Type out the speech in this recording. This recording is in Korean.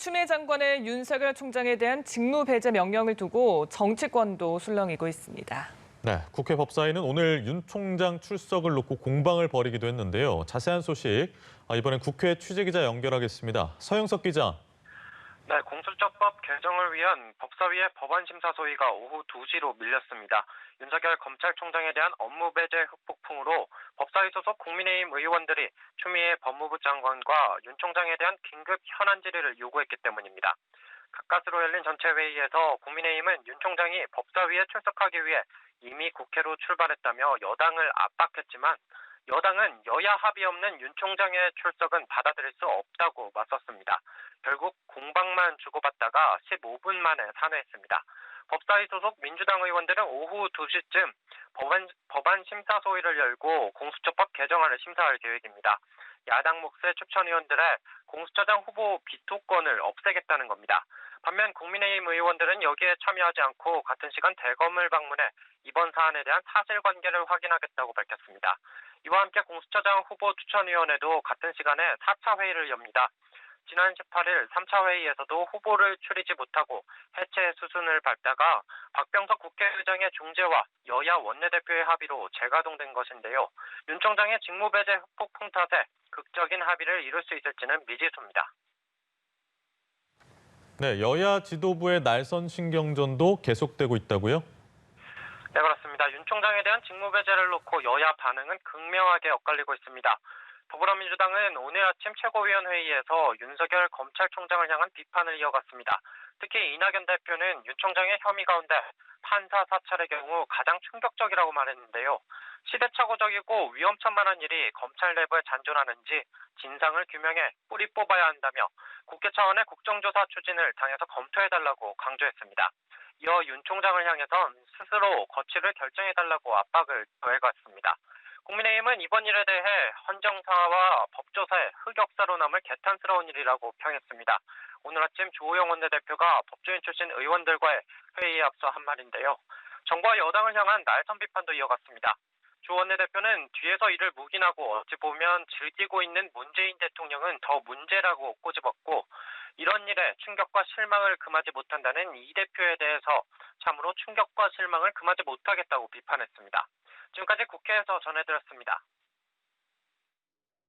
추미애 장관의 윤석열 총장에 대한 직무 배제 명령을 두고 정치권도 술렁이고 있습니다. 네, 국회 법사위는 오늘 윤 총장 출석을 놓고 공방을 벌이기도 했는데요. 자세한 소식 이번엔 국회 취재기자 연결하겠습니다. 서영석 기자. 네, 공수처법 개정을 위한 법사위의 법안 심사 소위가 오후 2시로 밀렸습니다. 윤석열 검찰총장에 대한 업무 배제 흑폭풍으로 법사위 소속 국민의힘 의원들이 추미애 법무부 장관과 윤 총장에 대한 긴급 현안 질의를 요구했기 때문입니다. 가까스로 열린 전체 회의에서 국민의힘은 윤 총장이 법사위에 출석하기 위해 이미 국회로 출발했다며 여당을 압박했지만 여당은 여야 합의 없는 윤 총장의 출석은 받아들일 수 없다고 맞섰습니다. 결국 공방만 주고받다가 15분 만에 산회했습니다. 법사위 소속 민주당 의원들은 오후 2시쯤 법안 심사 소위를 열고 공수처법 개정안을 심사할 계획입니다. 야당 몫의 추천위원들의 공수처장 후보 비토권을 없애겠다는 겁니다. 반면 국민의힘 의원들은 여기에 참여하지 않고 같은 시간 대검을 방문해 이번 사안에 대한 사실관계를 확인하겠다고 밝혔습니다. 이와 함께 공수처장 후보 추천위원회도 같은 시간에 4차 회의를 엽니다. 지난 18일 3차 회의에서도 후보를 추리지 못하고 해체 수순을 밟다가 박병석 국회의장의 중재와 여야 원내대표의 합의로 재가동된 것인데요. 윤 총장의 직무배제 흑폭풍 탓에 극적인 합의를 이룰 수 있을지는 미지수입니다. 네, 여야 지도부의 날선 신경전도 계속되고 있다고요? 네, 그렇습니다. 윤 총장에 대한 직무배제를 놓고 여야 반응은 극명하게 엇갈리고 있습니다. 더불어민주당은 오늘 아침 최고위원회의에서 윤석열 검찰총장을 향한 비판을 이어갔습니다. 특히 이낙연 대표는 윤 총장의 혐의 가운데 판사 사찰의 경우 가장 충격적이라고 말했는데요. 시대착오적이고 위험천만한 일이 검찰 내부에 잔존하는지 진상을 규명해 뿌리 뽑아야 한다며 국회 차원의 국정조사 추진을 당에서 검토해달라고 강조했습니다. 이어 윤 총장을 향해선 스스로 거취를 결정해달라고 압박을 더해갔습니다. 국민의힘은 이번 일에 대해 헌정사와 법조사의 흑역사로 남을 개탄스러운 일이라고 평했습니다. 오늘 아침 주호영 원내대표가 법조인 출신 의원들과의 회의에 앞서 한 말인데요. 정부와 여당을 향한 날선 비판도 이어갔습니다. 주 원내대표는 뒤에서 이를 묵인하고 어찌 보면 즐기고 있는 문재인 대통령은 더 문제라고 꼬집었고 이런 일에 충격과 실망을 금하지 못한다는 이 대표에 대해서 참으로 충격과 실망을 금하지 못하겠다고 비판했습니다. 지금까지 국회에서 전해드렸습니다.